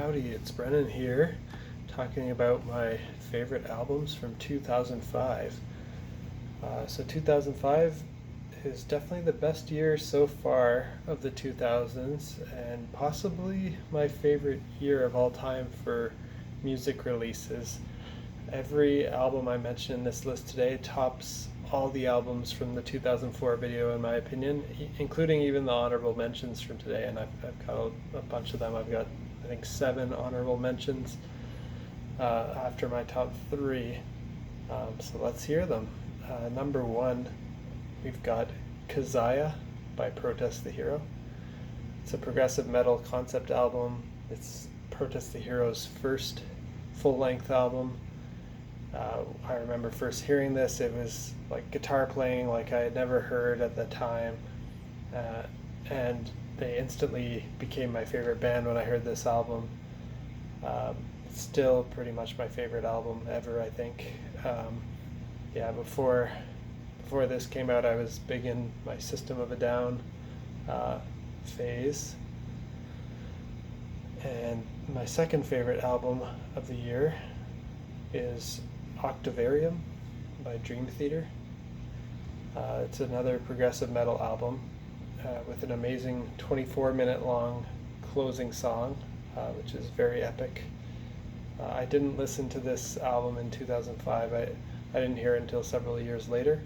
Howdy, it's Brennan here, talking about my favorite albums from 2005. 2005 is definitely the best year so far of the 2000s, and possibly my favorite year of all time for music releases. Every album I mention in this list today tops all the albums from the 2004 video, in my opinion, including even the honorable mentions from today. And I've got a bunch of them. I've got, I think, 7 honorable mentions after my top 3. So let's hear them. Number 1, we've got Kazaya by Protest the Hero. It's a progressive metal concept album. It's Protest the Hero's first full-length album. I remember first hearing this, it was like guitar playing like I had never heard at the time, and they instantly became my favorite band when I heard this album. Still pretty much my favorite album ever, I think. Before this came out, I was big in my System of a Down phase. And my second favorite album of the year is Octavarium by Dream Theater. It's another progressive metal album with an amazing 24-minute long closing song, which is very epic. I didn't listen to this album in 2005. I didn't hear it until several years later,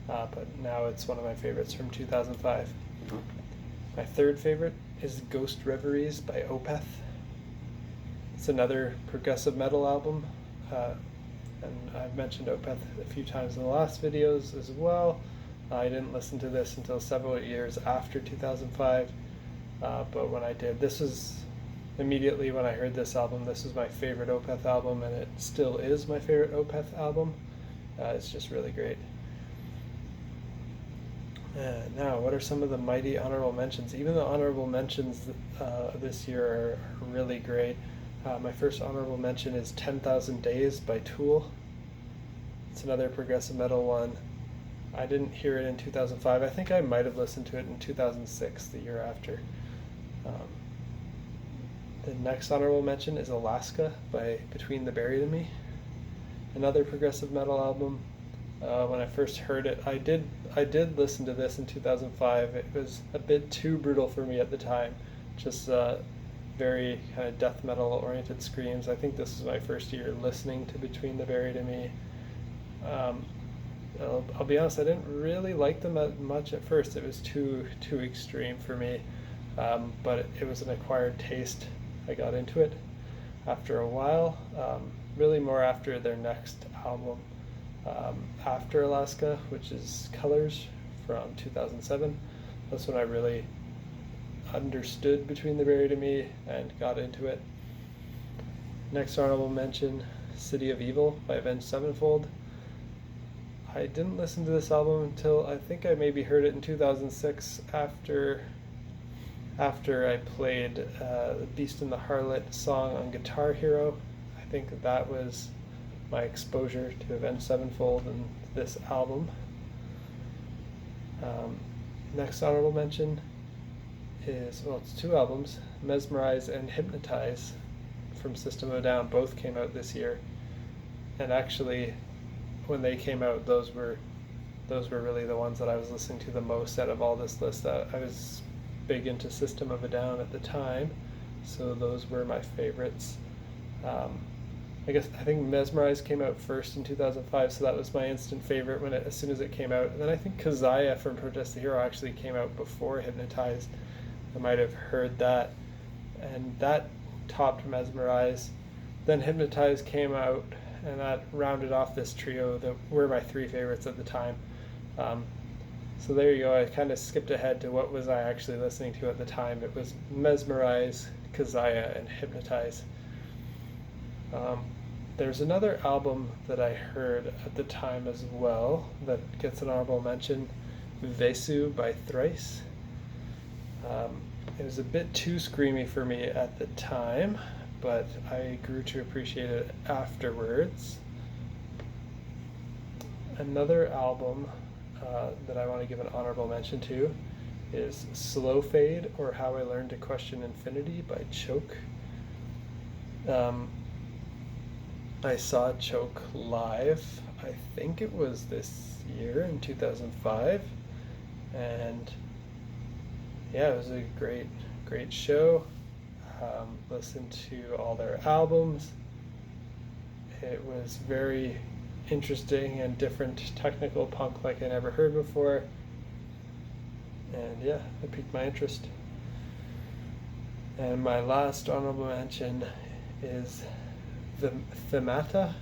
but now it's one of my favorites from 2005. My third favorite is Ghost Reveries by Opeth. It's another progressive metal album, and I've mentioned Opeth a few times in the last videos as well. I didn't listen to this until several years after 2005, but when I did, this was immediately when I heard this album, this was my favorite Opeth album, and it still is my favorite Opeth album. It's just really great. Now, what are some of the mighty honorable mentions? Even the honorable mentions this year are really great. My first honorable mention is 10,000 Days by Tool. It's another progressive metal one. I didn't hear it in 2005. I think I might have listened to it in 2006, the year after. The next honorable mention is Alaska by Between the Buried and Me. Another progressive metal album. When I first heard it, I did listen to this in 2005. It was a bit too brutal for me at the time. Just very kind of death metal oriented screams. I think this is my first year listening to Between the Buried and Me. I'll be honest, I didn't really like them much at first. It was too extreme for me, but it was an acquired taste. I got into it after a while, really more after their next album, after Alaska, which is Colors from 2007. That's when I really understood Between the Buried and Me and got into it. Next honorable mention, City of Evil by Avenged Sevenfold. I didn't listen to this album until I think I maybe heard it in 2006 after I played the Beast and the Harlot song on Guitar Hero. I think that was my exposure to Avenged Sevenfold and this album. Next honorable mention is, well, it's 2 albums, Mesmerize and Hypnotize from System of a Down. Both came out this year, and actually when they came out, those were really the ones that I was listening to the most out of all this list. I was big into System of a Down at the time, so those were my favorites. I think Mesmerize came out first in 2005, so that was my instant favorite as soon as it came out. And then I think Kazaya from Protest the Hero actually came out before Hypnotize. I might have heard that, and that topped Mesmerize. Then Hypnotize came out, and that rounded off this trio that were my 3 favorites at the time. So there you go. I kind of skipped ahead to what was I actually listening to at the time. It was Mesmerize, Kazaya, and Hypnotize. There's another album that I heard at the time as well that gets an honorable mention, Vesu by Thrice. It was a bit too screamy for me at the time, but I grew to appreciate it afterwards. Another album that I want to give an honorable mention to is Slow Fade, or How I Learned to Question Infinity by Choke. Um, I saw Choke live. I think it was this year in 2005, and yeah, it was a great show. Listened to all their albums. It was very interesting and different technical punk like I never heard before. And yeah, it piqued my interest. And my last honorable mention is the Themata.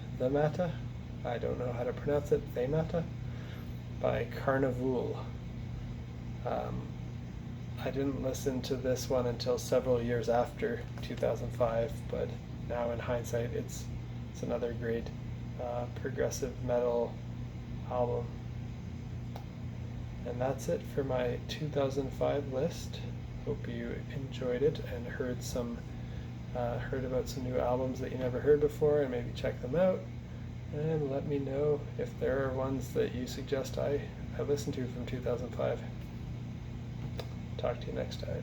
I don't know how to pronounce it. Themata by Carnivool. I didn't listen to this one until several years after 2005, but now in hindsight, it's another great progressive metal album. And that's it for my 2005 list. Hope you enjoyed it and heard about some new albums that you never heard before, and maybe check them out. And let me know if there are ones that you suggest I listen to from 2005. Talk to you next time.